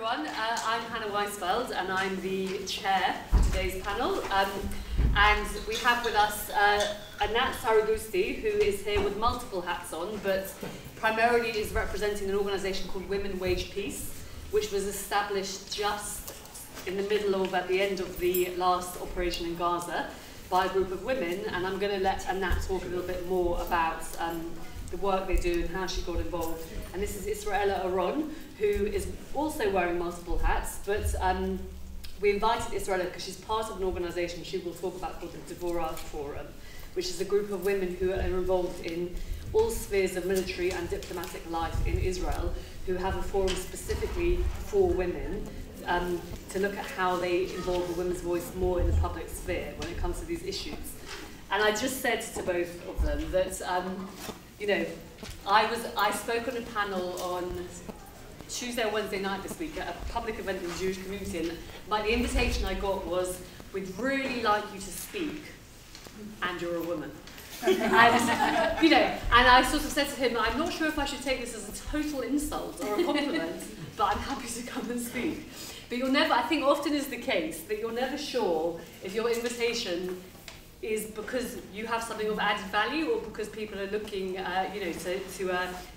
everyone. I'm Hannah Weisfeld, and I'm the chair for today's panel. And we have with us Anat Saragusti, who is here with multiple hats on, but primarily is representing an organisation called Women Wage Peace, which was established just in the middle of, at the end of the last operation in Gaza by a group of women. And I'm going to let Anat talk a little bit more about the work they do and how she got involved. And this is Israela Oron, who is also wearing multiple hats, but we invited Israela because she's part of an organisation she will talk about called the Devorah Forum, which is a group of women who are involved in all spheres of military and diplomatic life in Israel, who have a forum specifically for women to look at how they involve the women's voice more in the public sphere when it comes to these issues. And I just said to both of them that you know, I spoke on a panel on Tuesday or Wednesday night this week at a public event in the Jewish community, and the invitation I got was, we'd really like you to speak, and you're a woman. And, you know, and I sort of said to him, I'm not sure if I should take this as a total insult or a compliment, but I'm happy to come and speak. But you're never, I think often is the case, that you're never sure if your invitation is because you have something of added value, or because people are looking, you know, to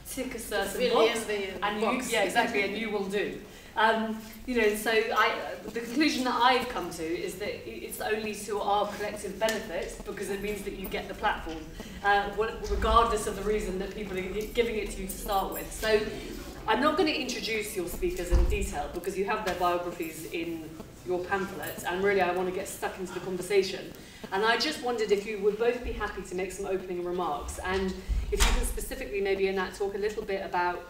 tick a certain box, and yeah, exactly, and you will do. You know, so the conclusion that I've come to is that it's only to our collective benefit, because it means that you get the platform, regardless of the reason that people are giving it to you to start with. So I'm not going to introduce your speakers in detail, because you have their biographies in your pamphlet, and really I want to get stuck into the conversation. And I just wondered if you would both be happy to make some opening remarks, and if you can specifically, maybe Anat, talk a little bit about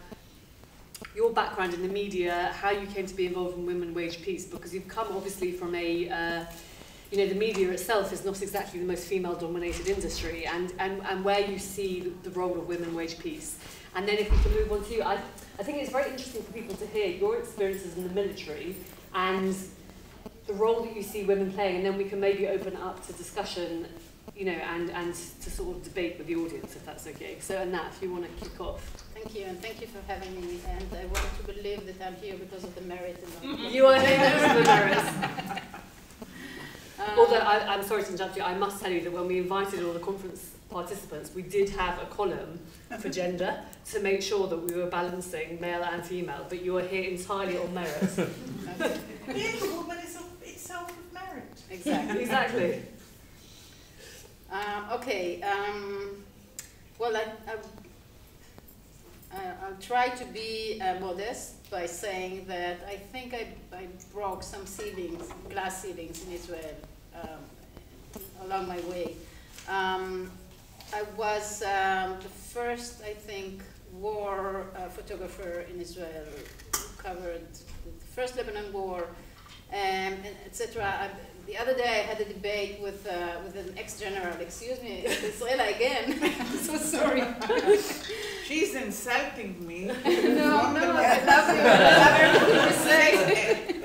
your background in the media, how you came to be involved in Women Wage Peace, because you've come obviously from a, you know, the media itself is not exactly the most female-dominated industry, and where you see the role of Women Wage Peace. And then if we can move on to you, I think it's very interesting for people to hear your experiences in the military and the role that you see women playing, and then we can maybe open up to discussion, you know, and to sort of debate with the audience, if that's okay. So Anat, if you want to kick off. Thank you, and thank you for having me. And I want to believe that I'm here because of the merit. And you are here because of the merits. Although I'm sorry to interrupt you, I must tell you that when we invited all the conference participants, we did have a column for gender to make sure that we were balancing male and female, but you are here entirely on merit. Being a woman is itself of merit. Exactly. Exactly. Okay. Well, I'll try to be modest by saying that I think I broke some ceilings, glass ceilings in Israel along my way. I was the first, I think, war photographer in Israel who covered the first Lebanon war, etc. The other day I had a debate with an ex-general. Excuse me, Israela again. I'm so sorry. She's insulting me. No, I love you. I love everything you say.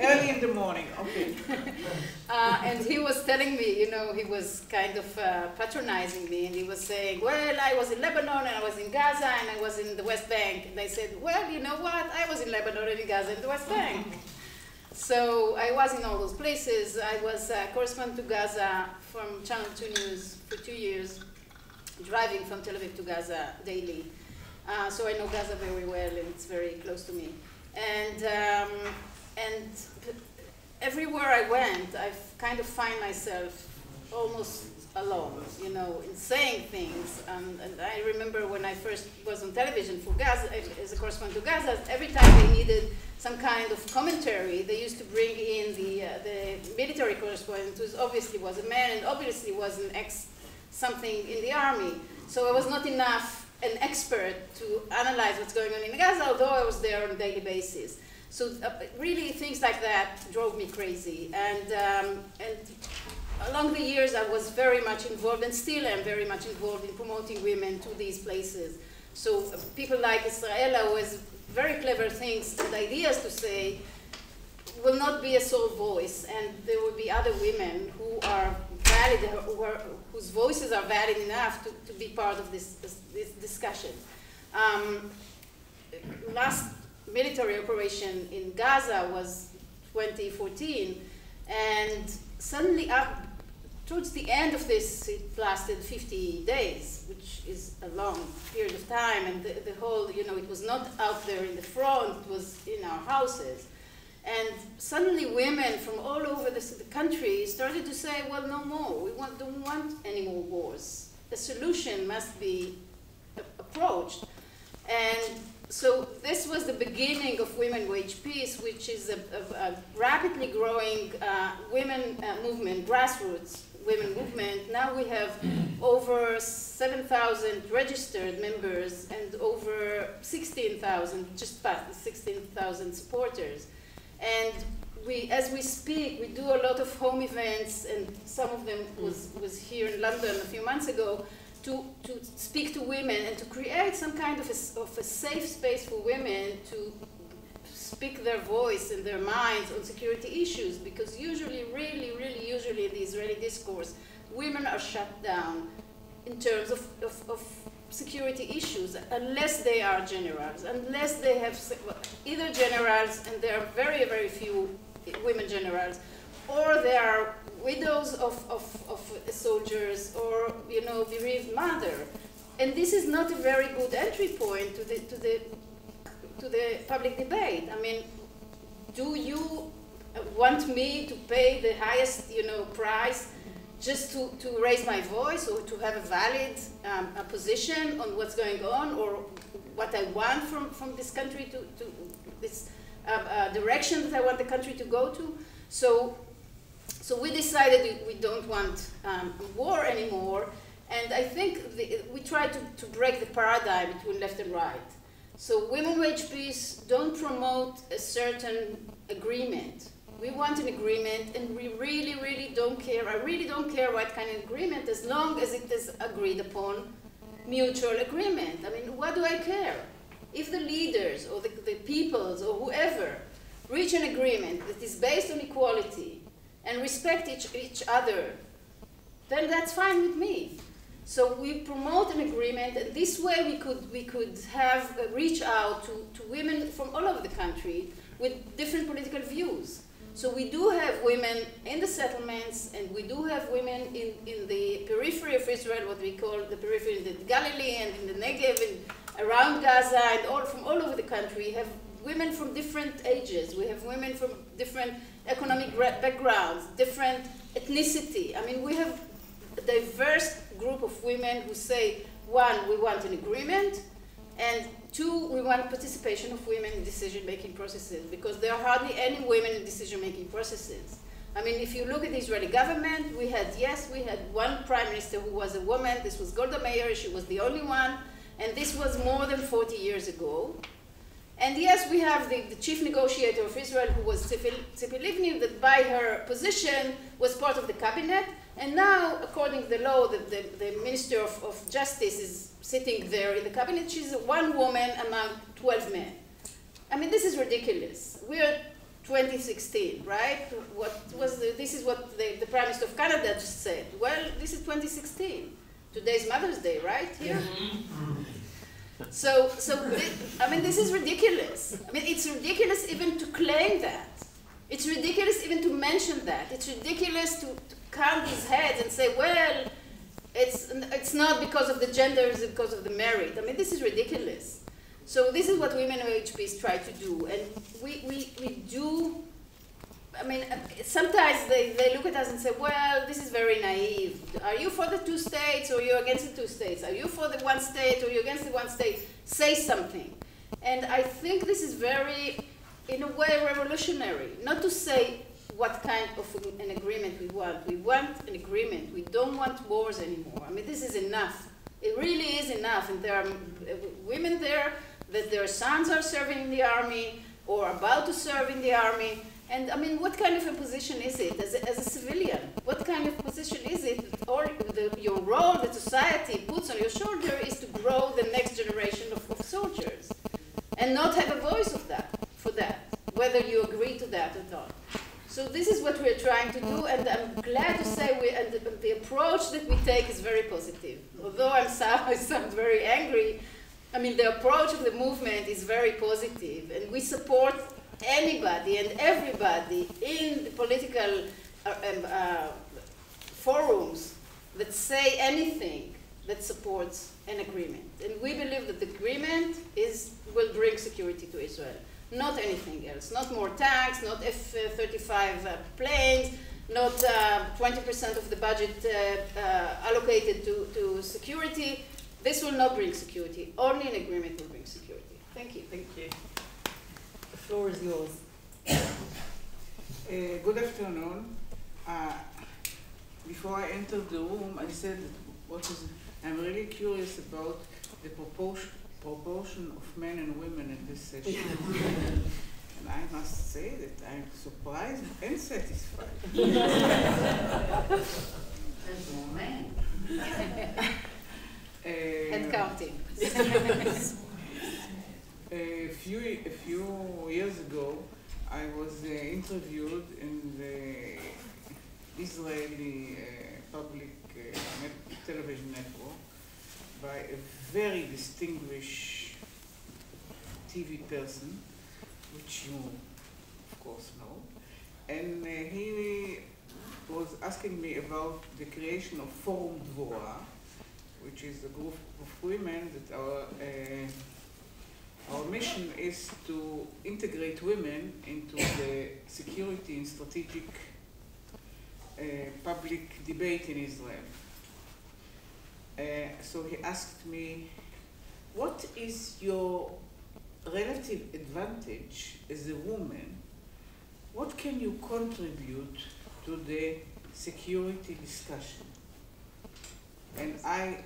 Early in the morning, okay. And he was telling me, you know, he was kind of patronizing me, and he was saying, well, I was in Lebanon, and I was in Gaza, and I was in the West Bank. And I said, well, you know what? I was in Lebanon and in Gaza and the West Bank. So I was in all those places. I was correspondent to Gaza from Channel 2 News for 2 years, driving from Tel Aviv to Gaza daily. So I know Gaza very well, and it's very close to me. And everywhere I went, I kind of find myself almost alone, you know, in saying things. And I remember when I first was on television for Gaza, as a correspondent to Gaza, every time they needed some kind of commentary, they used to bring in the military correspondent, who obviously was a man and obviously was an something in the army. So I was not enough an expert to analyze what's going on in Gaza, although I was there on a daily basis. So really things like that drove me crazy. And along the years I was very much involved, and still am very much involved, in promoting women to these places. So people like Israela, who has very clever things and ideas to say, will not be a sole voice, and there will be other women who are valid, whose voices are valid enough to be part of this discussion. military operation in Gaza was 2014, and suddenly towards the end of this, it lasted 50 days, which is a long period of time, and the whole, it was not out there in the front, it was in our houses. And suddenly women from all over the country started to say, well, no more, we don't want any more wars. A solution must be approached. And so this was the beginning of Women Wage Peace, which is a rapidly growing women movement, grassroots women movement. Now we have over 7,000 registered members and over 16,000, just past the 16,000 supporters. And as we speak, we do a lot of home events, and some of them was here in London a few months ago, to speak to women and to create some kind of a safe space for women to speak their voice and their minds on security issues, because usually, really usually in the Israeli discourse, women are shut down in terms of security issues, unless they are generals, unless they have either generals, and there are very, very few women generals, or they are widows of soldiers, or bereaved mother. And this is not a very good entry point to the public debate. I mean, do you want me to pay the highest price just to raise my voice, or to have a valid a position on what's going on, or what I want from this country to this direction that I want the country to go to? So we decided we don't want war anymore, and I think we try to break the paradigm between left and right. So Women Wage Peace don't promote a certain agreement. We want an agreement, and we really don't care. I really don't care what kind of agreement, as long as it is agreed upon mutual agreement. I mean, what do I care? If the leaders or the peoples or whoever reach an agreement that is based on equality and respect each other, then that's fine with me. So we promote an agreement, and this way we could have reach out to women from all over the country with different political views. So we do have women in the settlements, and we do have women in the periphery of Israel, what we call the periphery in the Galilee and in the Negev and around Gaza, and from all over the country. We have women from different ages. We have women from different economic backgrounds, different ethnicity. I mean, we have a diverse group of women who say, one, we want an agreement, and two, we want participation of women in decision-making processes, because there are hardly any women in decision-making processes. I mean, if you look at the Israeli government, we had one prime minister who was a woman. This was Golda Meir. She was the only one, and this was more than 40 years ago. And yes, we have the chief negotiator of Israel, who was Tzipi Livni, that by her position was part of the cabinet. And now, according to the law, the Minister of Justice is sitting there in the cabinet. She's one woman among 12 men. I mean, this is ridiculous. We are 2016, right? This is what the Prime Minister of Canada just said. Well, this is 2016. Today's Mother's Day, right? Here. So I mean, this is ridiculous. I mean, it's ridiculous even to claim that. It's ridiculous even to mention that. It's ridiculous to count these heads and say, well, it's not because of the gender, it's because of the merit. I mean, this is ridiculous. So this is what Women Wage Peace try to do. And we do, I mean, sometimes they look at us and say, well, this is very naive. Are you for the two states, or are you against the two states? Are you for the one state, or are you against the one state? Say something. And I think this is very, in a way, revolutionary. Not to say what kind of an agreement we want. We want an agreement. We don't want wars anymore. I mean, this is enough. It really is enough. And there are women there that their sons are serving in the army or about to serve in the army. And I mean, what kind of a position is it as a civilian? What kind of position is it? Or your role that society puts on your shoulder is to grow the next generation of soldiers and not have a voice for that, whether you agree to that or not. So this is what we're trying to do, and I'm glad to say the approach that we take is very positive. Although I sound very angry, I mean, the approach of the movement is very positive, and we support anybody and everybody in the political forums that say anything that supports an agreement. And we believe that the agreement will bring security to Israel, not anything else. Not more tanks, not F-35 planes, not 20% of the budget allocated to security. This will not bring security. Only an agreement will bring security. Thank you. Thank you. The floor is yours. Good afternoon. Before I entered the room, I said I'm really curious about the proportion of men and women in this session. And I must say that I'm surprised and satisfied. There's more men. And counting. A few years ago, I was interviewed in the Israeli public television network by a very distinguished TV person, which you, of course, know. And he was asking me about the creation of Forum Dvora, which is a group of women that our mission is to integrate women into the security and strategic public debate in Israel. So he asked me, what is your relative advantage as a woman? What can you contribute to the security discussion? And I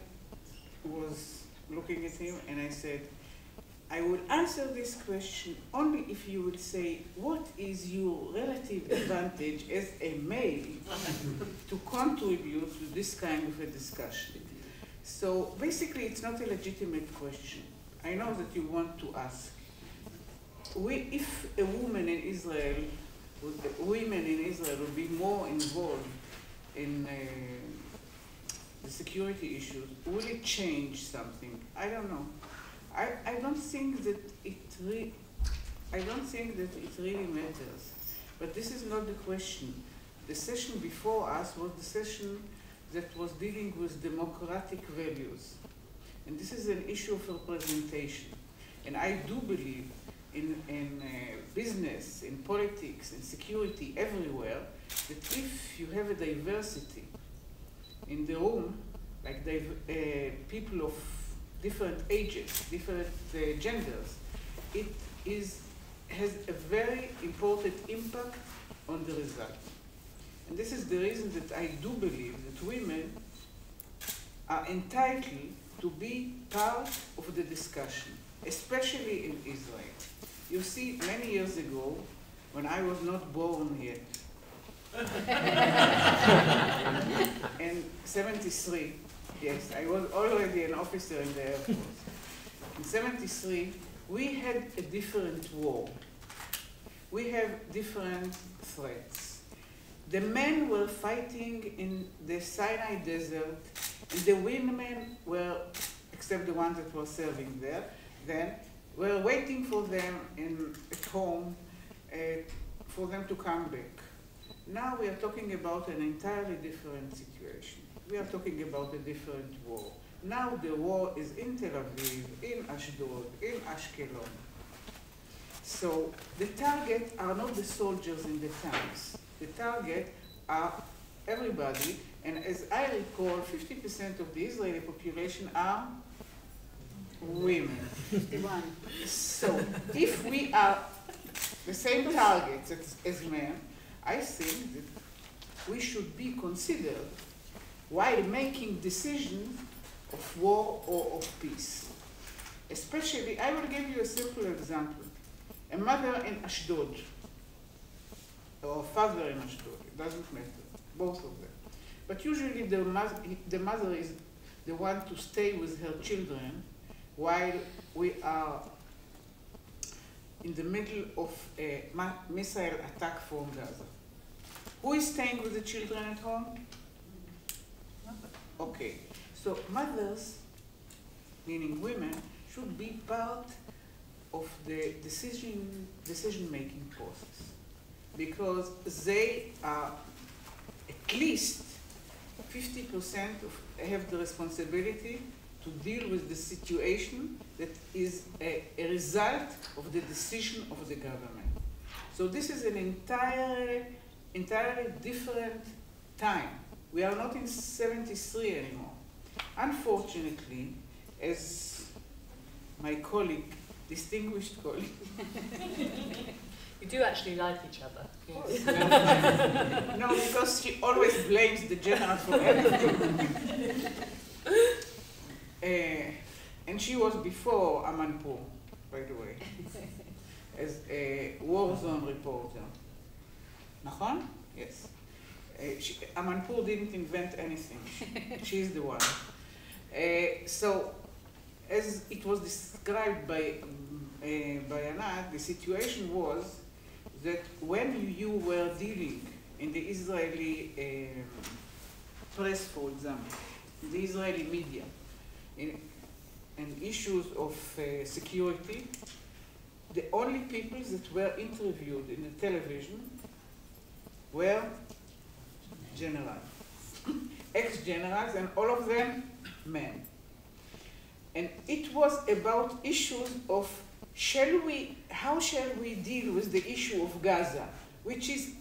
was looking at him and I said, I would answer this question only if you would say, what is your relative advantage as a male to contribute to this kind of a discussion? So basically, it's not a legitimate question. I know that you want to ask. If a woman in Israel, women in Israel would be more involved in the security issues, will it change something? I don't know. I don't think that it really matters. But this is not the question. The session before us was the session that was dealing with democratic values. And this is an issue of representation. And I do believe in business, in politics, in security, everywhere, that if you have a diversity in the room, like people of different ages, different genders, it has a very important impact on the result. And this is the reason that I do believe that women are entitled to be part of the discussion, especially in Israel. You see, many years ago, when I was not born yet, in 73, yes, I was already an officer in the Air Force. In 73, we had a different war. We have different threats. The men were fighting in the Sinai desert, and the women were, except the ones that were serving there, then were waiting for them at home for them to come back. Now we are talking about an entirely different situation. We are talking about a different war. Now the war is in Tel Aviv, in Ashdod, in Ashkelon. So the target are not the soldiers in the tanks. The target are everybody, and as I recall, 50% of the Israeli population are women. 51. So if we are the same targets as men, I think that we should be considered while making decisions of war or of peace. Especially, I will give you a simple example. A mother in Ashdod, or a father in Ashdod, it doesn't matter, both of them. But usually the mother is the one to stay with her children while we are in the middle of a missile attack from Gaza. Who is staying with the children at home? Okay, so mothers, meaning women, should be part of the decision-making process, because they are at least 50% have the responsibility to deal with the situation that is a result of the decision of the government. So this is an entirely different time. We are not in 73 anymore. Unfortunately, as my colleague, distinguished colleague, You do actually like each other. no, because she always blames the general for everything. And she was before Amanpour, by the way, as a war zone reporter. Nachon? Yes. Amanpour didn't invent anything. She's the one. So, as it was described by Anat, the situation was that when you were dealing in the Israeli press, for example, in the Israeli media, and issues of security, the only people that were interviewed in the television were generals, ex-generals, and all of them men. And it was about issues of how shall we deal with the issue of Gaza, which is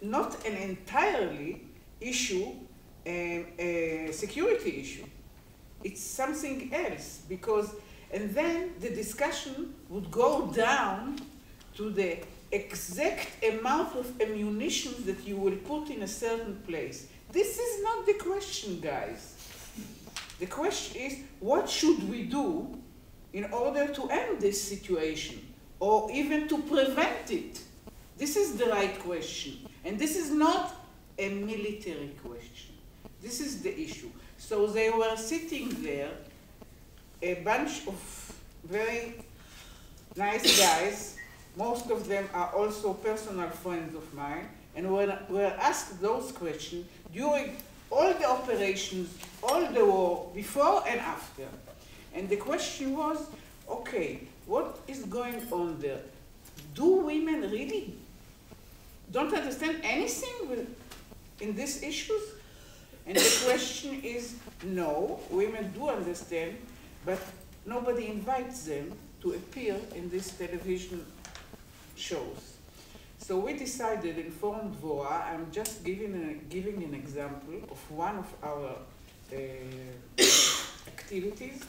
not an entirely issue, a security issue. It's something else, because, and then the discussion would go down to the exact amount of ammunition that you will put in a certain place. This is not the question, guys. The question is, what should we do in order to end this situation, or even to prevent it? This is the right question. And this is not a military question. This is the issue. So they were sitting there, a bunch of very nice guys. Most of them are also personal friends of mine, and were asked those questions during all the operations, all the war, before and after. And the question was, okay, what is going on there? Do women really don't understand anything in these issues? And the question is, no, women do understand, but nobody invites them to appear in these television shows. So we decided in Forum Dvora, I'm just giving an example of one of our activities,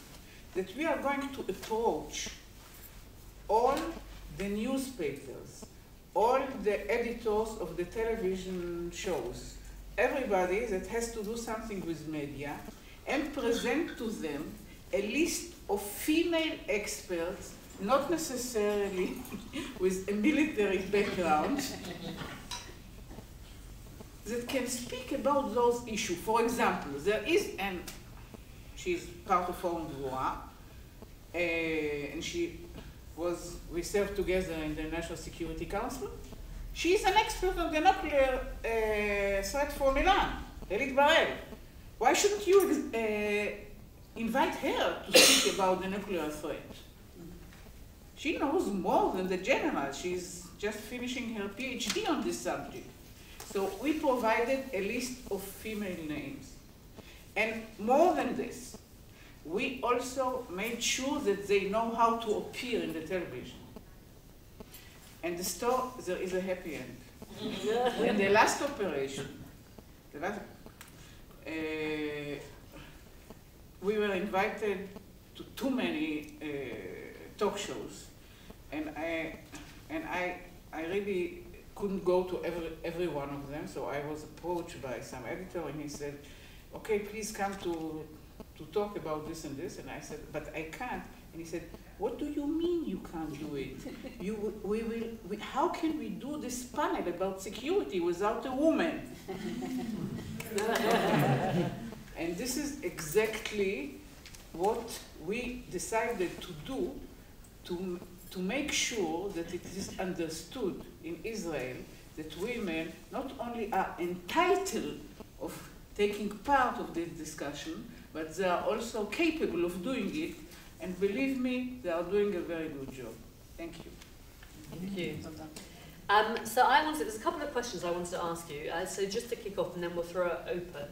that we are going to approach all the newspapers, all the editors of the television shows, everybody that has to do something with media, and present to them a list of female experts, not necessarily with a military background, that can speak about those issues. For example, there is, and she's part of Forum Dvora, and we served together in the National Security Council. She's an expert on the nuclear threat from Iran, Elit Barel. Why shouldn't you invite her to speak about the nuclear threat? She knows more than the general. She's just finishing her PhD on this subject. So we provided a list of female names. And more than this, we also made sure that they know how to appear in the television. And there is a happy end. In the last operation, we were invited to too many talk shows, and I really couldn't go to every one of them. So I was approached by some editor, and he said, "Okay, please come to talk about this and this." And I said, "But I can't." And he said, "What do you mean you can't do it? How can we do this panel about security without a woman?" And this is exactly what we decided to do to make sure that it is understood in Israel that women not only are entitled of taking part of this discussion, but they are also capable of doing it And believe me, they are doing a very good job. Thank you. Thank you. So there's a couple of questions I wanted to ask you. So just to kick off, and then we'll throw it open.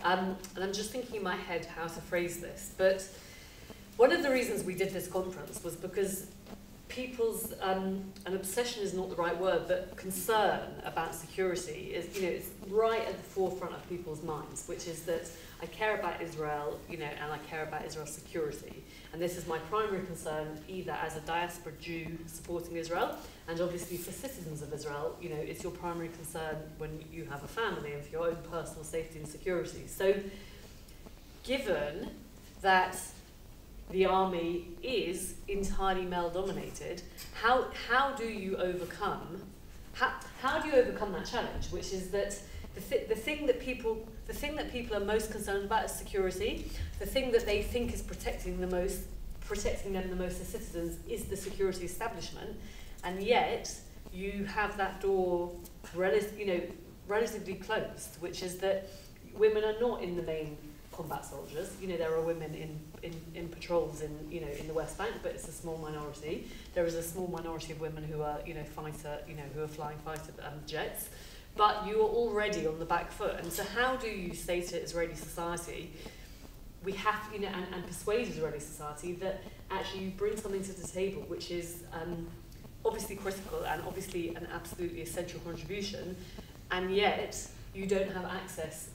And I'm just thinking in my head how to phrase this. But one of the reasons we did this conference was because people's, and obsession is not the right word, but concern about security is, it's right at the forefront of people's minds, which is that I care about Israel, and I care about Israel's security. And this is my primary concern, either as a diaspora Jew supporting Israel, and obviously for citizens of Israel, it's your primary concern when you have a family and for your own personal safety and security. So, given that the army is entirely male-dominated, how do you overcome that challenge? Which is that the thing that people are most concerned about is security. The thing that they think is protecting them the most as citizens is the security establishment, and yet you have that door relatively closed, which is that women are not in the main combat soldiers. There are women in patrols in the West Bank, but it's a small minority. There is a small minority of women who are who are flying fighter jets. But you are already on the back foot. And so how do you say to Israeli society, we have, and persuade Israeli society that actually you bring something to the table which is obviously critical and obviously an absolutely essential contribution, and yet you don't have access,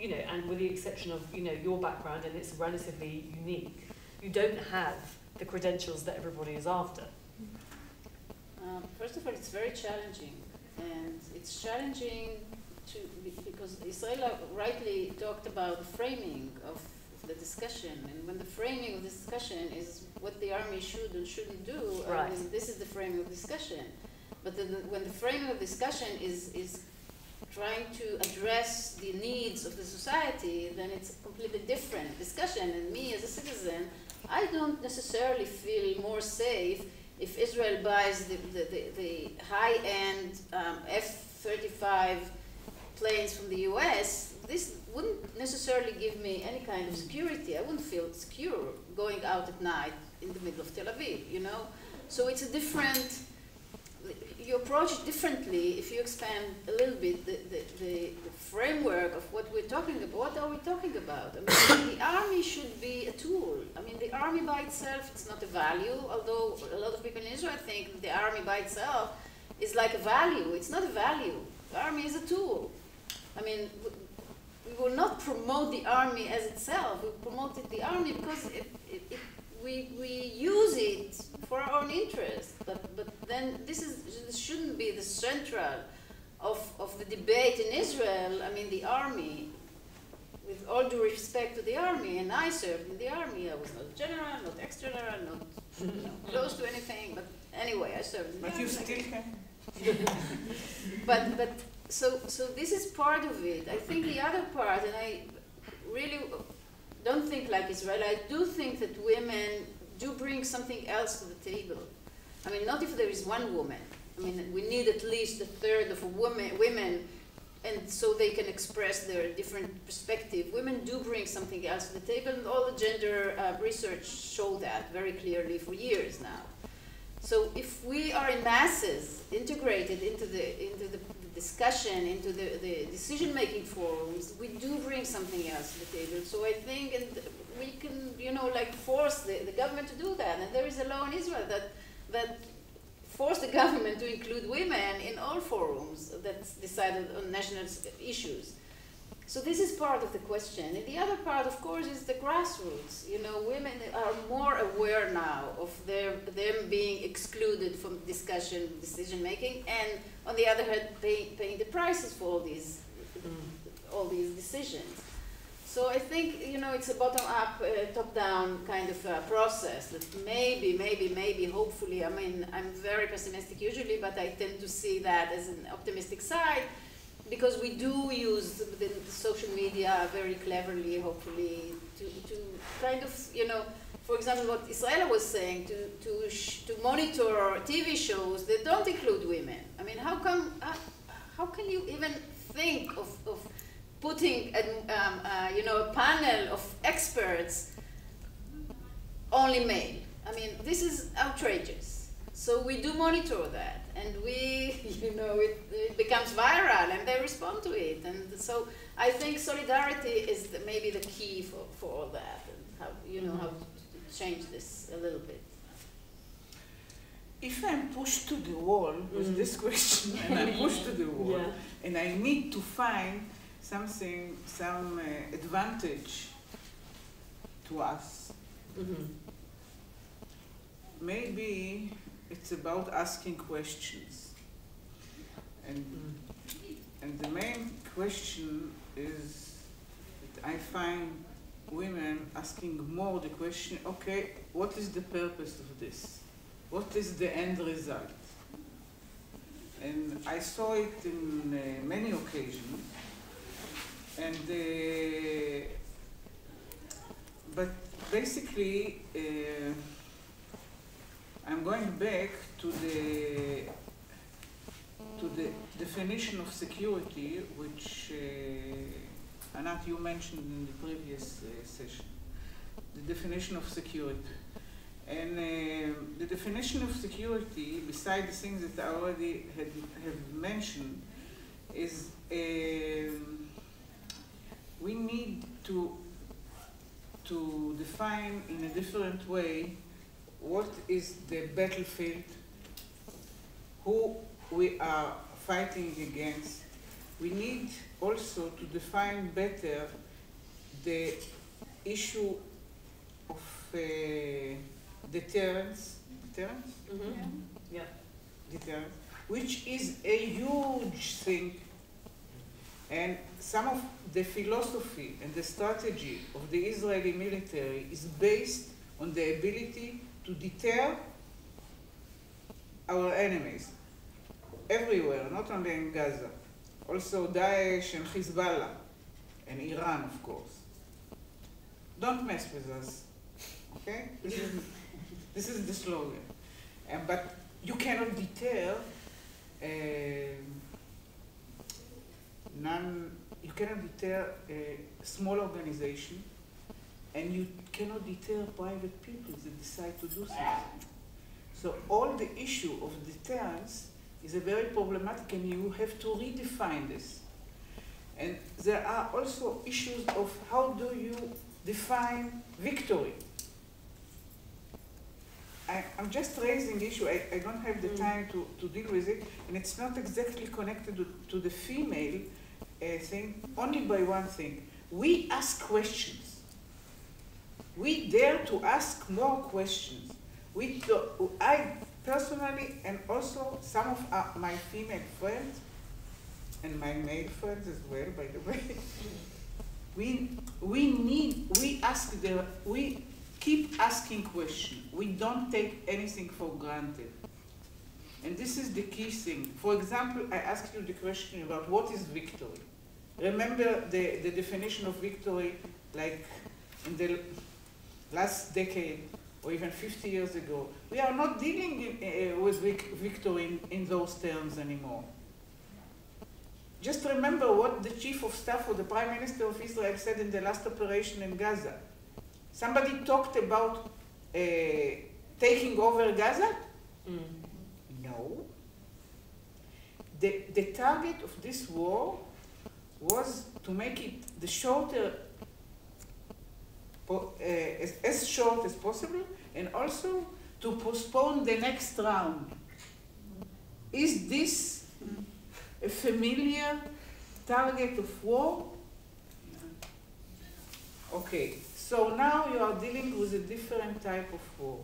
and with the exception of, your background, and it's relatively unique, you don't have the credentials that everybody is after. First of all, it's very challenging. And it's challenging because Israela rightly talked about the framing of the discussion. And when the framing of the discussion is what the army should and shouldn't do, right. This is the framing of discussion. But when the framing of discussion is trying to address the needs of the society, then it's a completely different discussion. And me as a citizen, I don't necessarily feel more safe if Israel buys the high-end F-35 planes from the US. This wouldn't necessarily give me any kind of security. I wouldn't feel secure going out at night in the middle of Tel Aviv, So it's a different, you approach it differently if you expand a little bit the framework of what we're talking about. What are we talking about? The army should be a tool. The army by itself, it's not a value, although a lot of people in Israel think the army by itself is like a value. It's not a value. The army is a tool. We will not promote the army as itself. We promoted the army because we use it for our own interest. But then this shouldn't be the central of the debate in Israel. The army, with all due respect to the army, and I served in the army. I was not general, not ex-general, not close to anything. But anyway, I served in the army. But you still can. But so this is part of it. I think the other part, and I really don't think like Israel. I do think that women do bring something else to the table. Not if there is one woman. We need at least a third of women, and so they can express their different perspective. Women do bring something else to the table, and all the gender research show that very clearly for years now. So if we are in masses integrated into the discussion, into the decision-making forums, we do bring something else to the table. So I think we can, force the government to do that. And there is a law in Israel that force the government to include women in all forums that's decided on national issues. So this is part of the question. And the other part, of course, is the grassroots. Women are more aware now of them being excluded from discussion, decision-making, and on the other hand, paying the prices for all these decisions. So I think, it's a bottom-up, top-down kind of process that maybe, hopefully, I'm very pessimistic usually, but I tend to see that as an optimistic side, because we do use the social media very cleverly, hopefully, to kind of, for example, what Israela was saying, to monitor TV shows that don't include women. How can you even think of putting a panel of experts only male. I mean, this is outrageous. So we do monitor that, and we, you know, it becomes viral, and they respond to it. And so I think solidarity is maybe the key for all that, and how, you know, how to change this a little bit. If I'm pushed to the wall with this question, and I'm pushed to the wall, and I need to find something, some advantage to us, maybe it's about asking questions. And the main question is that I find women asking more the question, okay, what is the purpose of this? What is the end result? And I saw it in many occasions. And but basically, I'm going back to the definition of security, which Anat, you mentioned in the previous session. The definition of security. And the definition of security, besides the things that I already have mentioned, is we need to define in a different way what is the battlefield, who we are fighting against. We need also to define better the issue of deterrence, deterrence, which is a huge thing. And some of the philosophy and the strategy of the Israeli military is based on the ability to deter our enemies everywhere, not only in Gaza, also Daesh and Hezbollah and Iran, of course. Don't mess with us, okay? This is the slogan. But you cannot deter you cannot deter a small organization, and you cannot deter private people that decide to do something. So all the issue of deterrence is a very problematic, and you have to redefine this. And there are also issues of how do you define victory. I'm just raising the issue. I don't have the time to deal with it, and it's not exactly connected to the female thing, only by one thing. We ask questions. We dare to ask more questions. I personally, and also some of my female friends, and my male friends as well, by the way, we keep asking questions. We don't take anything for granted. And this is the key thing. For example, I asked you the question about what is victory. Remember the definition of victory, like in the last decade, or even 50 years ago. We are not dealing with victory in those terms anymore. Just remember what the chief of staff or the prime minister of Israel said in the last operation in Gaza. Somebody talked about taking over Gaza? No. The target of this war was to make it the shorter, as short as possible, and also to postpone the next round. Is this a familiar target of war? Okay, so now you are dealing with a different type of war.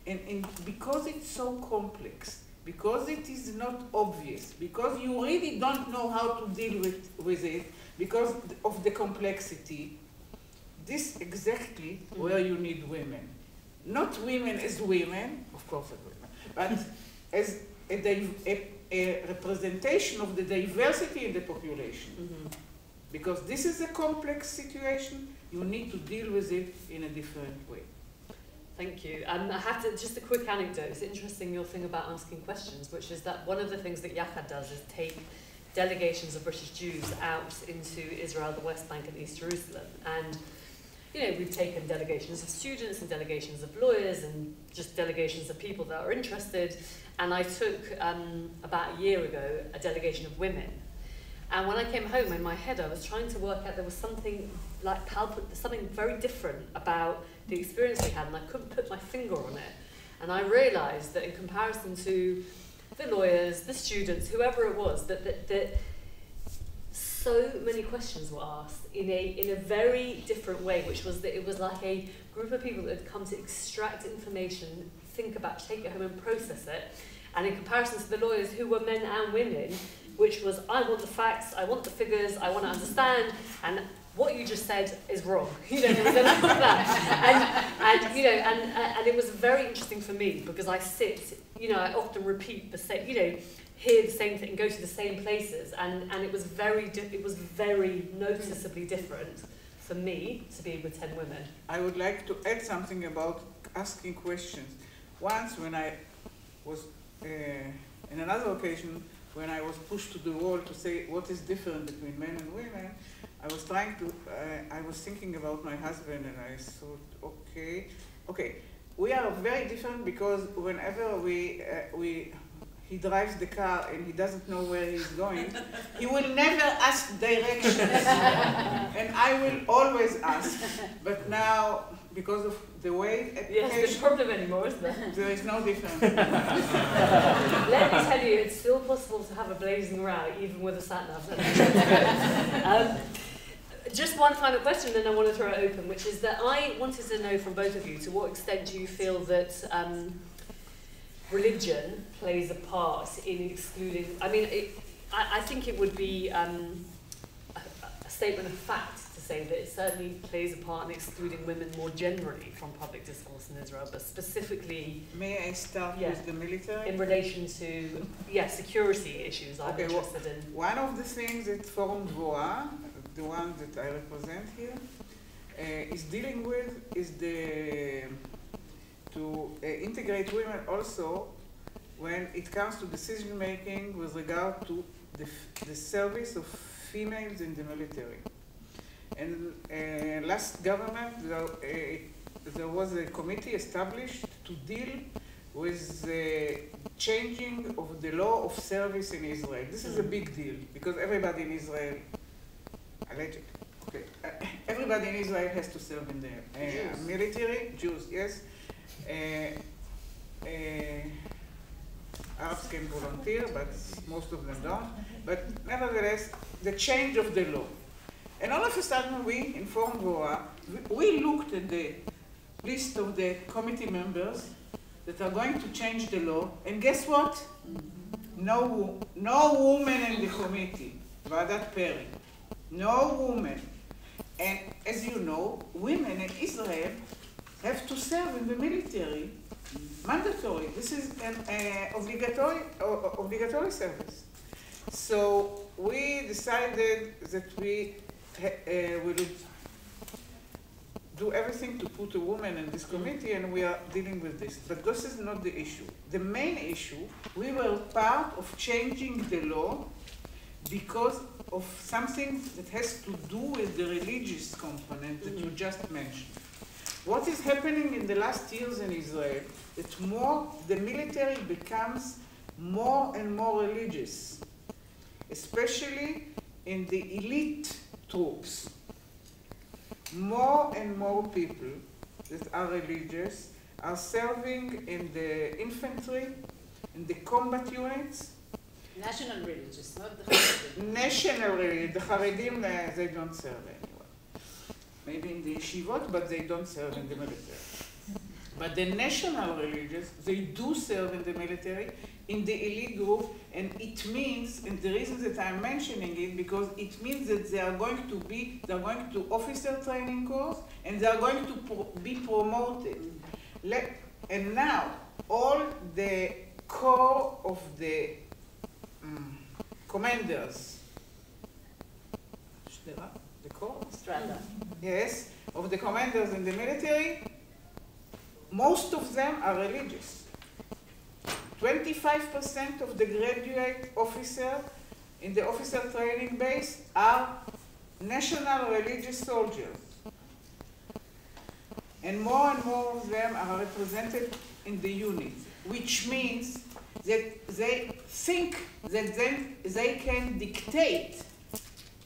And because it's so complex, because it is not obvious, because you really don't know how to deal with it, because of the complexity, this exactly where you need women. Not women as women, of course as women, but as a representation of the diversity in the population. Because this is a complex situation, you need to deal with it in a different way. Thank you. I have to, just a quick anecdote. It's interesting your thing about asking questions, which is that one of the things that Yachad does is take delegations of British Jews out into Israel, the West Bank and East Jerusalem. And you know, we've taken delegations of students and delegations of lawyers and just delegations of people that are interested. And I took, about a year ago, a delegation of women. And when I came home, in my head, I was trying to work out there was something like something very different about the experience we had, and I couldn't put my finger on it. And I realised that in comparison to the lawyers, the students, whoever it was, that so many questions were asked in a very different way, which was that it was like a group of people that had come to extract information, think about, take it home and process it. And in comparison to the lawyers, who were men and women, which was, I want the facts, I want the figures, I want to understand, and what you just said is wrong. You know, there was a lot of that. And you know, and it was very interesting for me because I sit, you know, I often repeat the same, you know, hear the same thing, go to the same places, and it was very noticeably different for me to be with 10 women. I would like to add something about asking questions. Once when I was, in another occasion, when I was pushed to the wall to say what is different between men and women, I was thinking about my husband, and I thought, okay, we are very different because whenever he drives the car and he doesn't know where he's going, he will never ask directions, and I will always ask. But now, because of the way yes, there's no problem anymore, isn't there? There is no difference. Let me tell you, it's still possible to have a blazing row, even with a sat-nav. Just one final question, then I want to throw it open, which is that I wanted to know from both of you, to what extent do you feel that religion plays a part in excluding, I mean, I think it would be a statement of fact to say that it certainly plays a part in excluding women more generally from public discourse in Israel, but specifically... May I start with the military? In relation to, security issues I'm interested in. One of the things that Forum Dvora, the one that I represent here, is dealing with is to integrate women also when it comes to decision making with regard to the service of females in the military. And last government, there was a committee established to deal with the changing of the law of service in Israel. This is a big deal because everybody in Israel, everybody in Israel has to serve in the military. Jews, yes. Arabs can volunteer, but most of them don't. But nevertheless, the change of the law. And all of a sudden, we, in Forum Dvora, we looked at the list of the committee members that are going to change the law, and guess what? No woman in the committee, Vadat Peri. No woman. And as you know, women in Israel have to serve in the military, mandatory. This is an obligatory service. So we decided that we will do everything to put a woman in this committee, and we are dealing with this. But this is not the issue. The main issue, we were part of changing the law because of something that has to do with the religious component that you just mentioned. What is happening in the last years in Israel, that the military becomes more and more religious, especially in the elite troops. More and more people that are religious are serving in the infantry, in the combat units. National religious, not the Haredim. National religious. The Haredim, they don't serve anywhere. Maybe in the yeshivot, but they don't serve in the military. But the national religious, they do serve in the military, in the elite group, and it means, and the reason that I'm mentioning it, because it means that they are going to officer training course, and they are going to be promoted. And now, all the core of the commanders, the core? Strata. Yes, of the commanders in the military, most of them are religious. 25% of the graduate officers in the officer training base are national religious soldiers. and more of them are represented in the unit, which means that they think that then they can dictate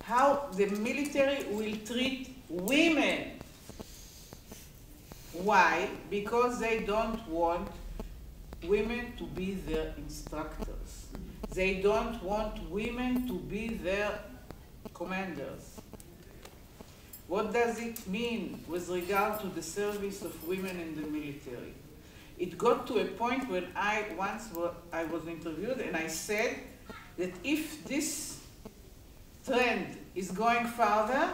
how the military will treat women. Why? Because they don't want women to be their instructors. They don't want women to be their commanders. What does it mean with regard to the service of women in the military? It got to a point when I was interviewed and I said that if this trend is going further,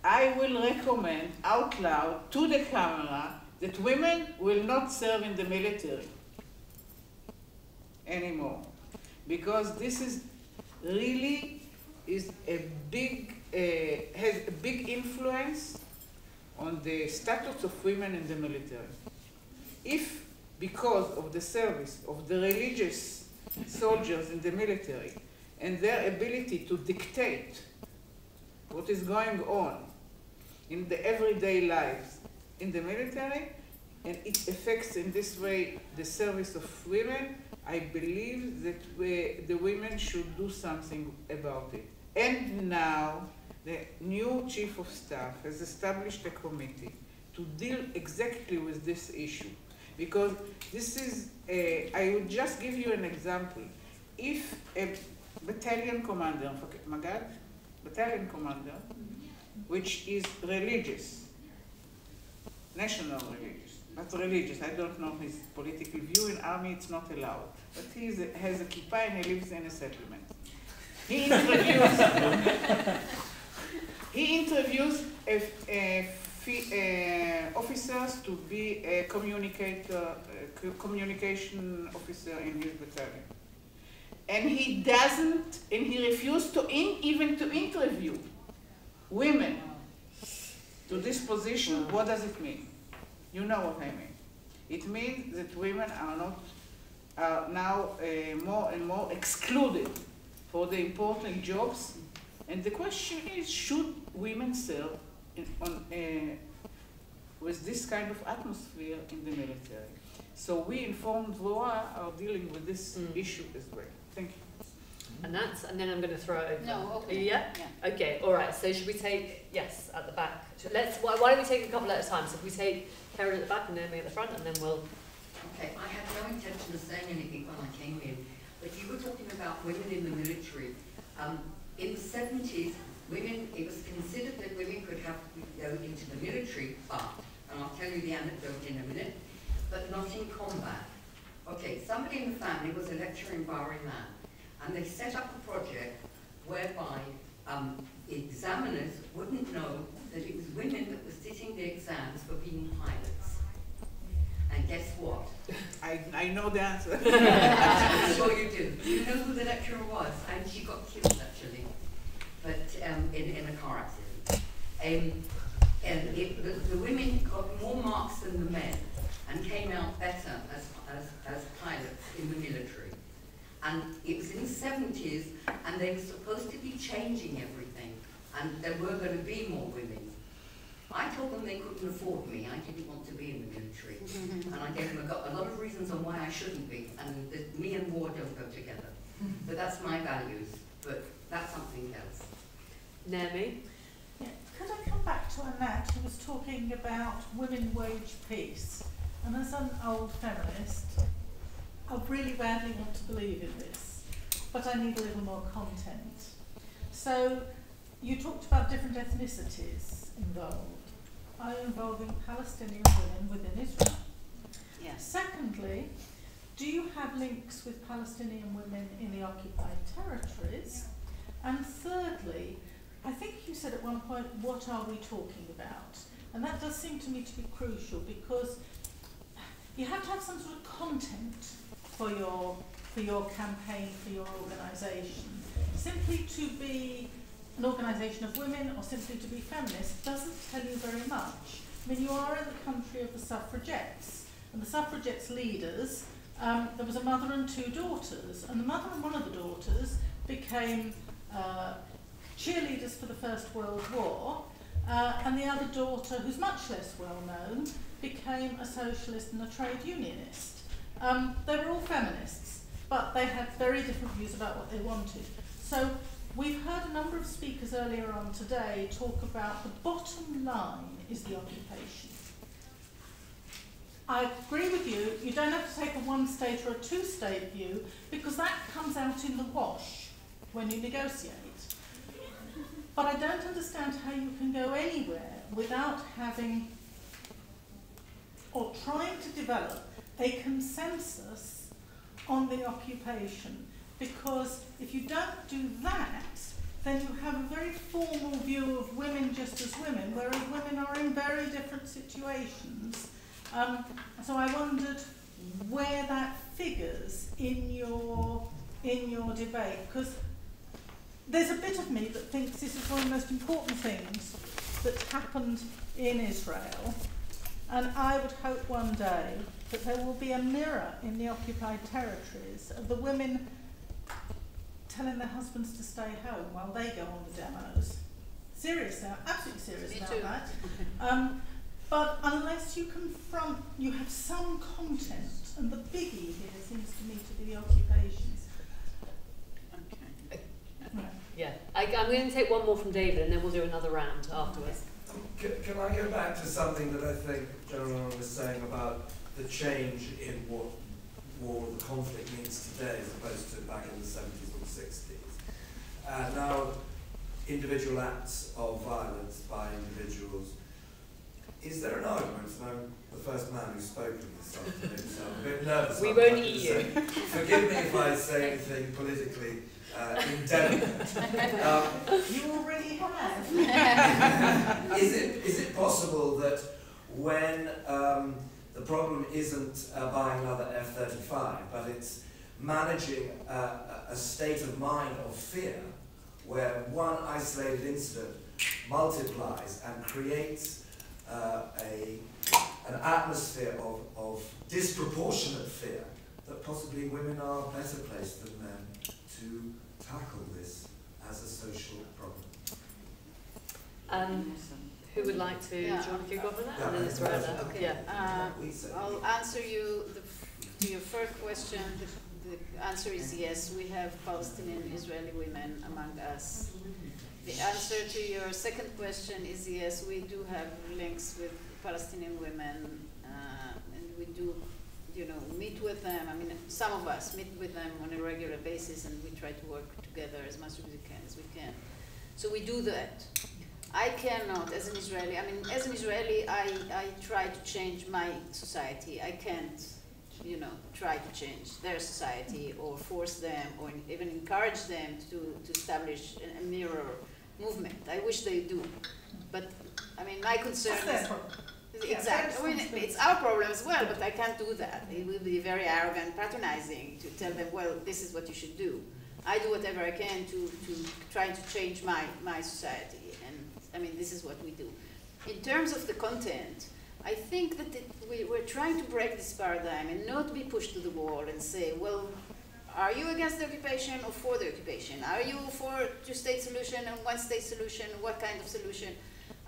I will recommend out loud to the camera that women will not serve in the military anymore. Because this is really has a big influence on the status of women in the military. If, because of the service of the religious soldiers in the military and their ability to dictate what is going on in the everyday lives in the military, and it affects in this way the service of women, I believe that the women should do something about it. And now, the new Chief of Staff has established a committee to deal exactly with this issue. Because this is, I would just give you an example. If a battalion commander, Magad, battalion commander, which is religious, national religious, not religious, I don't know his political view, in army it's not allowed, but he has a kippah and he lives in a settlement. He interviews officers to be a communication officer in his battalion. And he doesn't, and he refused to even to interview women to this position. What does it mean? You know what I mean. It means that women are now more and more excluded for the important jobs. And the question is, should women serve with this kind of atmosphere in the military? So we informed VOA are dealing with this issue as well. Thank you. Anat, and then I'm going to throw it over. No, okay. Yeah? Okay, all right. So should we take, yes, at the back. Why don't we take a couple at a time? So if we take Karen at the back and then me at the front, and then we'll... Okay, I had no intention of saying anything when I came in, but you were talking about women in the military. In the 70s, women, it was considered that women could have to go into the military, but, and I'll tell you the anecdote in a minute, but not in combat. Okay, somebody in the family was a lecturer in Bahrain man, and they set up a project whereby examiners wouldn't know that it was women that were sitting the exams for being pilots. And guess what? I know the answer. I'm sure you do. You know who the lecturer was, and she got killed actually, but in a car accident. And the women got more marks than the men, and came out better as pilots in the military. And it was in the 70s, and they were supposed to be changing everything, and there were going to be more women. I told them they couldn't afford me. I didn't want to be in the military. And I gave them a lot of reasons on why I shouldn't be, and that me and war don't go together. But that's my values, but that's something else. Naomi? Yeah. Could I come back to Anat, who was talking about women wage peace? And as an old feminist, I really badly want to believe in this, but I need a little more content. So, you talked about different ethnicities involved. Are you involving Palestinian women within Israel? Yes. Secondly, do you have links with Palestinian women in the occupied territories? And thirdly, I think you said at one point, what are we talking about? And that does seem to me to be crucial, because you have to have some sort of content for your campaign, for your organisation. Simply to be an organisation of women or simply to be feminist doesn't tell you very much. I mean, you are in the country of the suffragettes, and the suffragettes leaders, there was a mother and two daughters, and the mother and one of the daughters became cheerleaders for the First World War, and the other daughter, who's much less well known, became a socialist and a trade unionist. They were all feminists, but they had very different views about what they wanted. So we've heard a number of speakers earlier on today talk about the bottom line is the occupation. I agree with you, you don't have to take a one-state or a two-state view, because that comes out in the wash when you negotiate. But I don't understand how you can go anywhere without having or trying to develop a consensus on the occupation, because if you don't do that, then you have a very formal view of women just as women, whereas women are in very different situations. So I wondered where that figures in your debate, because there's a bit of me that thinks this is one of the most important things that's happened in Israel, and I would hope one day that there will be a mirror in the occupied territories of the women telling their husbands to stay home while they go on the demos. Serious now, absolutely serious about that. But unless you confront, you have some content, and the biggie here seems to me to be the occupations. Okay. Right. Yeah, I'm going to take one more from David, and then we'll do another round afterwards. Can I go back to something that I think General was saying about the change in what war, the conflict means today as opposed to back in the 70s or 60s? Now, individual acts of violence by individuals. Is there an argument, and I'm the first man who's spoken this afternoon, so I'm a bit nervous. We won't eat you. Forgive me if I say anything politically indelicate. You already have. Is it possible that when the problem isn't buying another F-35, but it's managing a state of mind of fear, where one isolated incident multiplies and creates an atmosphere of disproportionate fear, that possibly women are better placed than men to tackle this as a social problem? Who would like to, do you want to kick off on that? And then Israela. Okay. Yeah. I'll answer you to your first question. The answer is yes. We have Palestinian Israeli women among us. The answer to your second question is yes. We do have links with Palestinian women, and we do, meet with them. I mean, some of us meet with them on a regular basis, and we try to work together as much as we can. So we do that. I cannot, as an Israeli, I try to change my society. I can't, try to change their society or force them or even encourage them to establish a mirror movement. I wish they do. But, my concern is... Exactly. It's our problem as well, but I can't do that. It will be very arrogant, patronizing to tell them, well, this is what you should do. I do whatever I can to try to change my society. And this is what we do. In terms of the content, I think that we're trying to break this paradigm and not be pushed to the wall and say, well, are you against the occupation or for the occupation? Are you for a two-state solution and one-state solution? What kind of solution?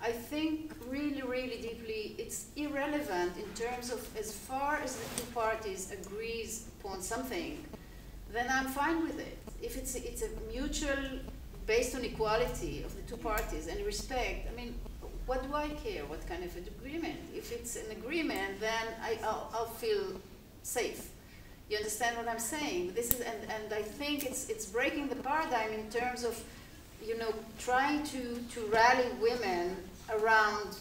I think really, really deeply it's irrelevant in terms of as far as the two parties agrees upon something, then I'm fine with it. If it's a mutual, based on equality of the two parties and respect, what do I care what kind of an agreement? If it's an agreement, then I'll feel safe. You understand what I'm saying? This is, and I think it's breaking the paradigm in terms of, trying to rally women around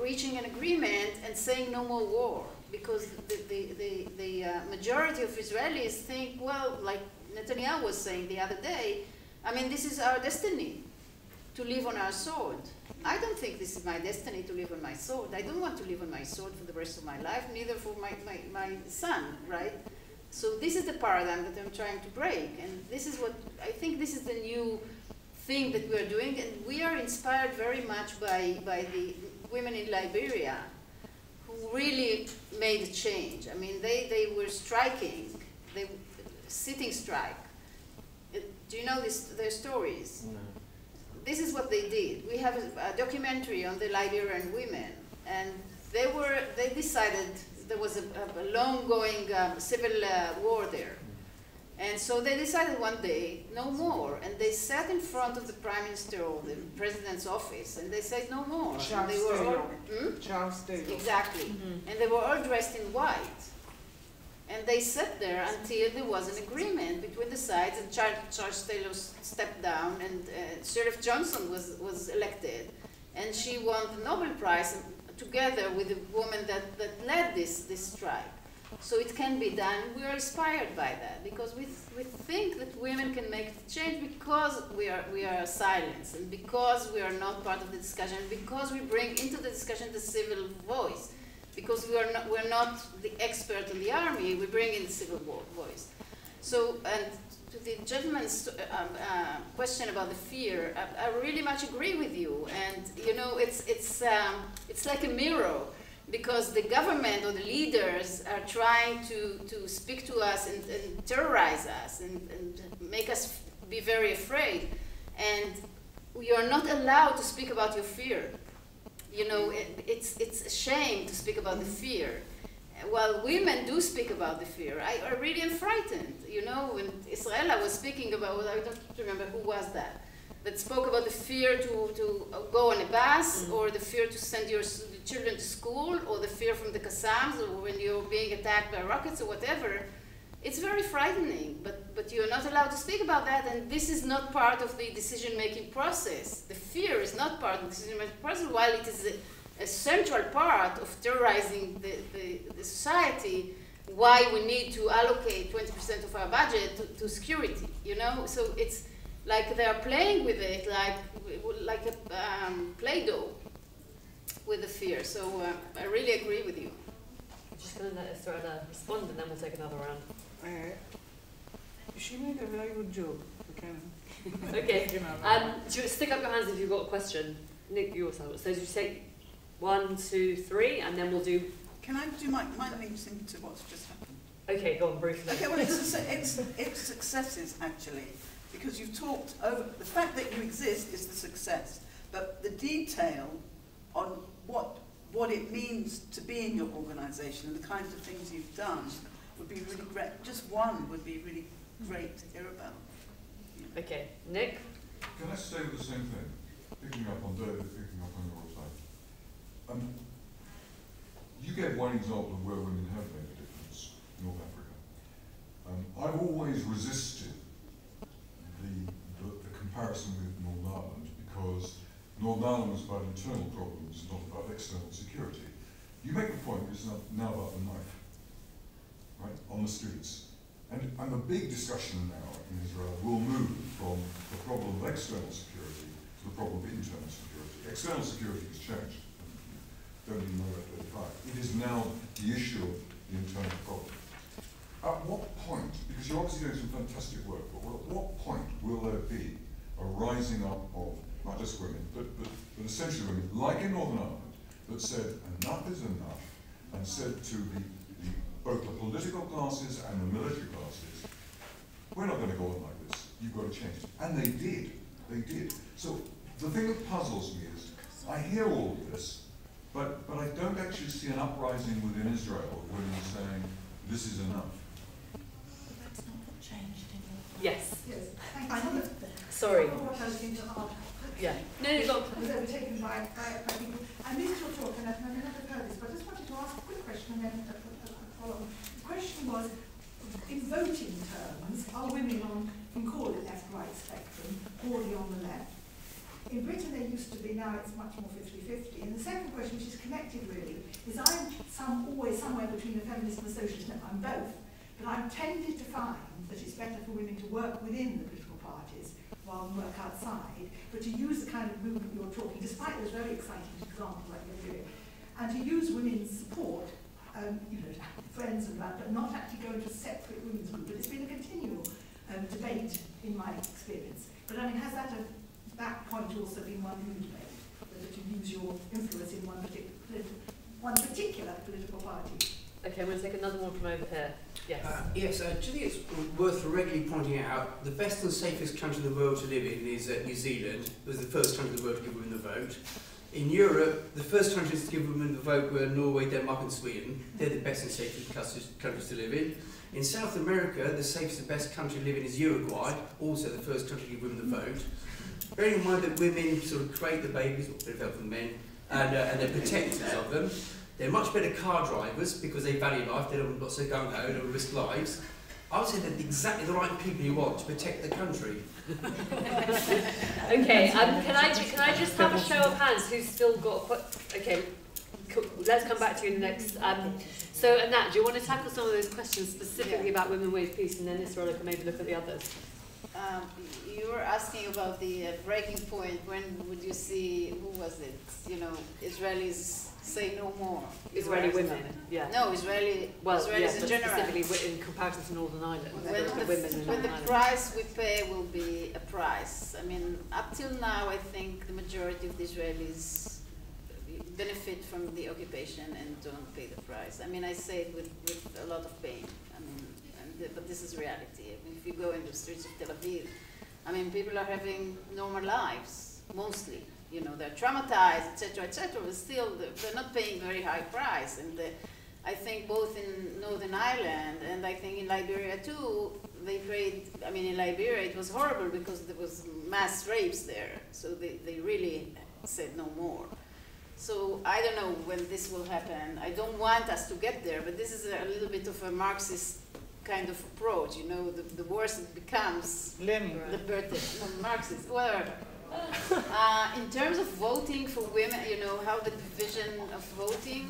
reaching an agreement and saying no more war, because the majority of Israelis think, well, like Netanyahu was saying the other day, this is our destiny to live on our sword. I don't think this is my destiny to live on my sword. I don't want to live on my sword for the rest of my life, neither for my son, right? So this is the paradigm that I'm trying to break, and this is what, I think this is the new thing that we are doing, and we are inspired very much by the women in Liberia who really made a change. They were striking, sitting strike. Do you know their stories? No. This is what they did. We have a documentary on the Liberian women, and they decided there was a long-going civil war there. And so they decided one day, no more. And they sat in front of the Prime Minister or the President's office, and they said no more. Charles they were Taylor. all, Charles Taylor. Exactly. Mm-hmm. And they were all dressed in white. And they sat there until there was an agreement between the sides, and Charles Taylor stepped down, and Sheriff Johnson was elected. And she won the Nobel Prize together with the woman that led this strike. So it can be done. We are inspired by that because we think that women can make the change because we are silenced, and because we are not part of the discussion, because we bring into the discussion the civil voice, because we're not the expert in the army. We bring in the civil voice. So, and to the gentleman's question about the fear, I really much agree with you. And you know, it's like a mirror. Because the government or the leaders are trying to speak to us and terrorize us and make us be very afraid. And we are not allowed to speak about your fear. You know, it's a shame to speak about the fear. While women do speak about the fear, I really am frightened. You know, when Israela was speaking about, I don't remember who was that spoke about the fear to go on a bus, or the fear to send your children to school, or the fear from the Qassams, or when you're being attacked by rockets or whatever. It's very frightening, but you're not allowed to speak about that, and this is not part of the decision-making process. The fear is not part of the decision-making process, while it is a central part of terrorizing the society, why we need to allocate 20% of our budget to security, you know? So it's like they're playing with it like a Play-Doh with the fear. So I really agree with you. I'm just going to let Israela respond, and then we'll take another round. She made a very good job. Okay. Do you stick up your hands if you've got a question? Nick, you also. So you say 1, 2, 3, and then we'll do. Can I do my links into what's just happened? Okay, go on briefly. Okay, well, it's successes actually, because you've talked over the fact that you exist is the success, but the detail on what it means to be in your organisation and the kinds of things you've done would be really great. Just one would be really great to hear about. Okay, Nick? Can I stay with the same thing? Picking up on David, picking up on your side. You gave one example of where women have made a difference, North Africa. I've always resisted the comparison with Northern Ireland because Northern Ireland was about internal problems, not about external security. You make the point it's now about the knife, right, on the streets. And the big discussion now in Israel will move from the problem of external security to the problem of internal security. External security has changed. Don't even know that. It is now the issue of the internal problem. At what point, because you're obviously doing some fantastic work, but at what point will there be a rising up of not just women, but essentially women, like in Northern Ireland, that said enough is enough, and said to both the political classes and the military classes, we're not going to go on like this, you've got to change it. And they did. So the thing that puzzles me is, I hear all of this, but I don't actually see an uprising within Israel of women saying, this is enough. That's not what changed in your Yes. Yes, thank you. Sorry. What I was going to ask. Yeah. No, go on. Was overtaken by people. I missed your talk, and I may not have heard this, but I just wanted to ask a quick question and then a follow-on. The question was, in voting terms, are women on, you can call it left-right spectrum, broadly on the left? In Britain there used to be, now it's much more 50-50. And the second question, which is connected really, is I'm always somewhere between a feminist and a socialist. No, I'm both. But I've tended to find that it's better for women to work within the political parties rather than work outside, but to use the kind of movement you're talking, despite those very exciting examples like you're doing, and to use women's support, friends and that, but not actually go into a separate women's group. But it's been a continual debate in my experience. But I mean, has that point also been one you debate, whether to use your influence in one particular political party? Okay, I'm going to take another one from over here. Yes. Yes, do you think it's worth regularly pointing out the best and safest country in the world to live in is New Zealand. It was the first country in the world to give women the vote. In Europe, the first countries to give women the vote were Norway, Denmark and Sweden. They're the best and safest countries to live in. In South America, the safest and best country to live in is Uruguay, also the first country to give women the vote. Bearing in mind that women sort of create the babies, or a bit of help from men, and they're protectors of them. They're much better car drivers because they value life, they don't so gung-ho, they don't risk lives. I would say they're exactly the right people you want to protect the country. Okay, can I just have a show of hands who's still got... Okay, cool. Let's come back to you next. So, Anat, do you want to tackle some of those questions specifically about women, wage, peace, and then Israela can maybe look at the others? You were asking about the breaking point. When would you see, who was it? You know, Israelis say no more. Israeli women, yeah. No, Israelis in general. Specifically in comparison to Northern Ireland. When the price we pay will be a price. I mean, up till now, I think the majority of the Israelis benefit from the occupation and don't pay the price. I mean, I say it with a lot of pain. I mean, but this is reality. I mean, if you go into the streets of Tel Aviv, I mean, people are having normal lives, mostly. You know, they're traumatized, etc., but still they're not paying very high price. And I think both in Northern Ireland and I think in Liberia too, they paid, I mean, in Liberia it was horrible because there was mass rapes there. So they really said no more. So I don't know when this will happen. I don't want us to get there, but this is a little bit of a Marxist kind of approach. You know, the worse it becomes, the better. No, Marxist, whatever. In terms of voting for women, you know, how the division of voting,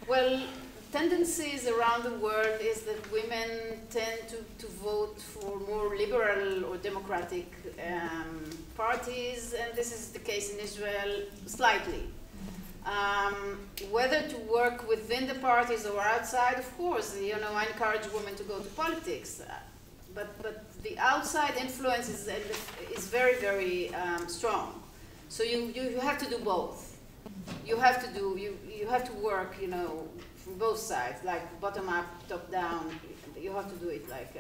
well, tendencies around the world is that women tend to vote for more liberal or democratic parties, and this is the case in Israel slightly. Whether to work within the parties or outside, of course, you know, I encourage women to go to politics. But the outside influence is very, very strong. So you have to do both. You have to work, you know, from both sides, like bottom up, top down. You have to do it like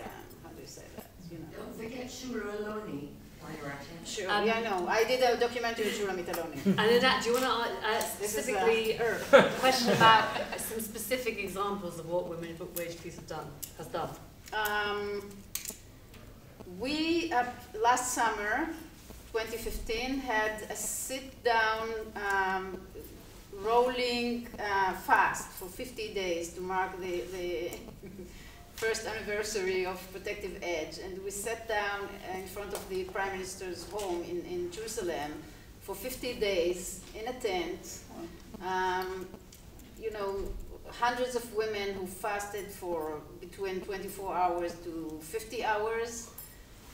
how do you say that? You know. Don't forget Shura Aloni while you're at it. Sure. Yeah, I know. I did a documentary with Shura Aloni. And Anat, do you want to specifically question about some specific examples of what Women Wage Peace has done? We, last summer, 2015, had a sit-down rolling fast for 50 days to mark the first anniversary of Protective Edge. And we sat down in front of the Prime Minister's home in Jerusalem for 50 days in a tent. You know, hundreds of women who fasted for between 24 hours to 50 hours.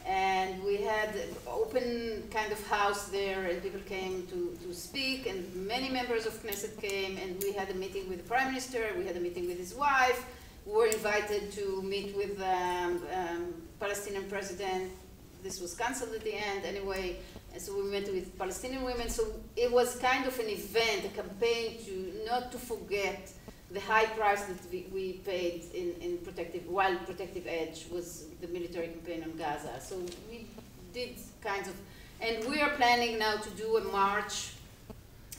And we had an open kind of house there, and people came to speak, and many members of Knesset came, and we had a meeting with the Prime Minister, we had a meeting with his wife, we were invited to meet with Palestinian President. This was cancelled at the end anyway, and so we met with Palestinian women. So it was kind of an event, a campaign not to forget the high price that we paid while Protective Edge was the military campaign on Gaza. So we did kinds of, and we are planning now to do a march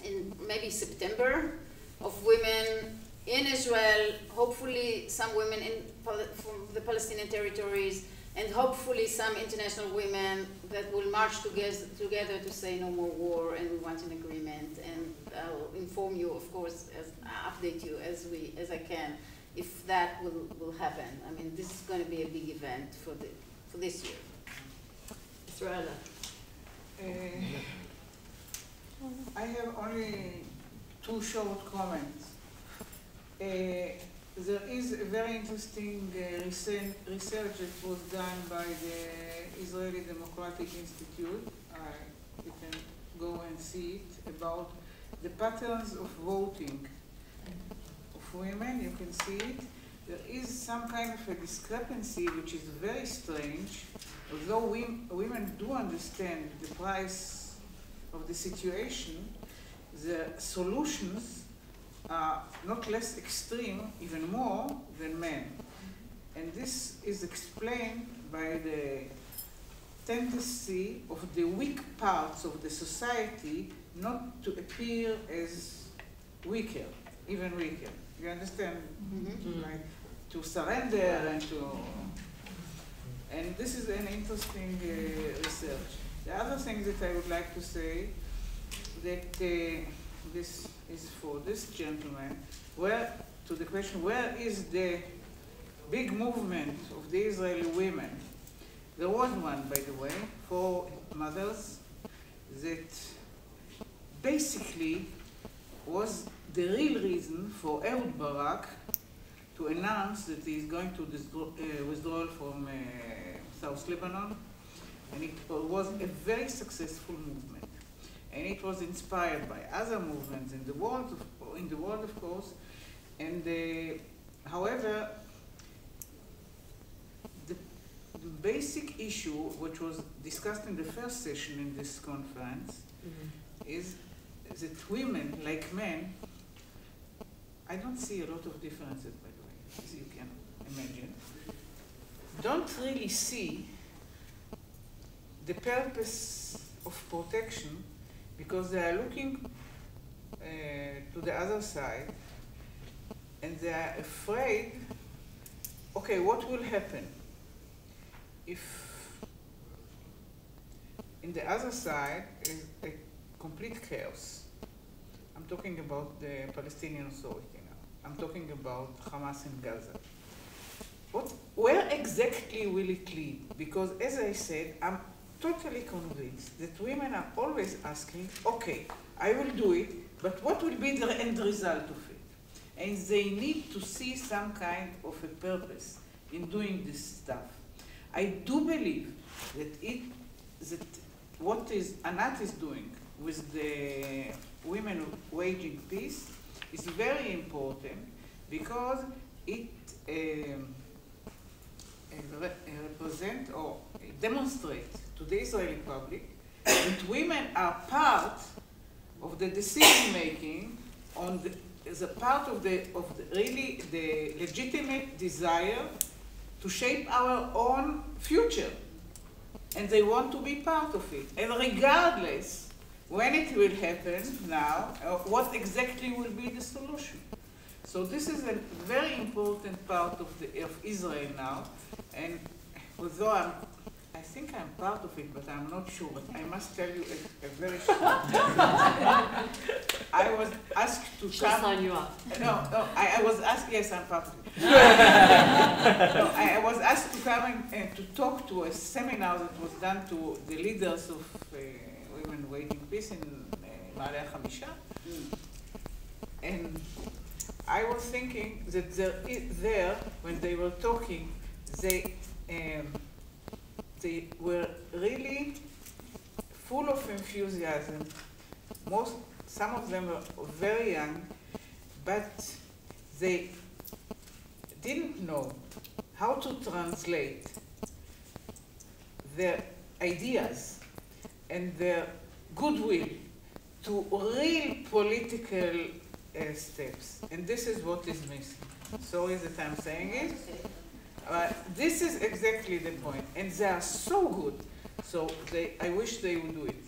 in maybe September of women in Israel, hopefully some women from the Palestinian territories, and hopefully some international women that will march together to say no more war, and we want an agreement. And I'll inform you, of course, update you as I can, if that will happen. I mean, this is going to be a big event for this year. Israela. I have only 2 short comments. There is a very interesting research that was done by the Israeli Democratic Institute. You can go and see it, about the patterns of voting of women. You can see it. There is some kind of a discrepancy which is very strange. Although women do understand the price of the situation, the solutions are not less extreme, even more, than men. And this is explained by the tendency of the weak parts of the society not to appear as weaker, even weaker. You understand? Mm-hmm. Like to surrender and to... And this is an interesting research. The other thing that I would like to say, that this is for this gentleman, to the question, where is the big movement of the Israeli women? There was one, by the way, for mothers that basically was the real reason for Ehud Barak to announce that he is going to withdraw from South Lebanon. And it was a very successful movement. And it was inspired by other movements in the world, of course. And however, the basic issue, which was discussed in the first session in this conference, is that women, like men, I don't see a lot of differences, by the way, as you can imagine, don't really see the purpose of protection, because they are looking to the other side and they are afraid, okay, what will happen if in the other side is a complete chaos? I'm talking about the Palestinian Authority now. I'm talking about Hamas in Gaza. Where exactly will it lead? Because as I said, I'm totally convinced that women are always asking, okay, I will do it, but what will be the end result of it? And they need to see some kind of a purpose in doing this stuff. I do believe that what Anat is doing with the women waging peace is very important, because it represents or demonstrates to the Israeli public that women are part of the decision making on the part of the really the legitimate desire to shape our own future, and they want to be part of it. And regardless when it will happen now, what exactly will be the solution. So this is a very important part of Israel now, and although I think I'm part of it, but I'm not sure. But I must tell you a very short. I was asked to She'll come. sign you up. No, I was asked. Yes, I'm part of it. No, I was asked to come and to talk to a seminar that was done to the leaders of women waging peace in Ma'ale HaChamisha. And I was thinking that there, when they were talking, they were really full of enthusiasm. Some of them were very young, but they didn't know how to translate their ideas and their goodwill to real political steps. And this is what is missing. Sorry that I'm saying it. This is exactly the point, and they are so good. So I wish they would do it.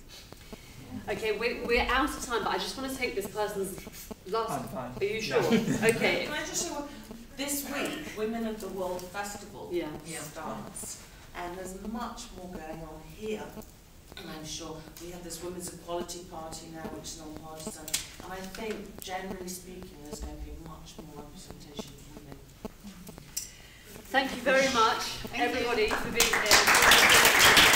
Okay, we're out of time, but I just want to take this person's last. I'm fine. Are you sure? Okay. Can I just say this week, Women of the World Festival starts, and there's much more going on here. And I'm sure we have this Women's Equality Party now, which is non-partisan, and I think, generally speaking, there's going to be much more representation of women. Thank you very much, everybody, for being here.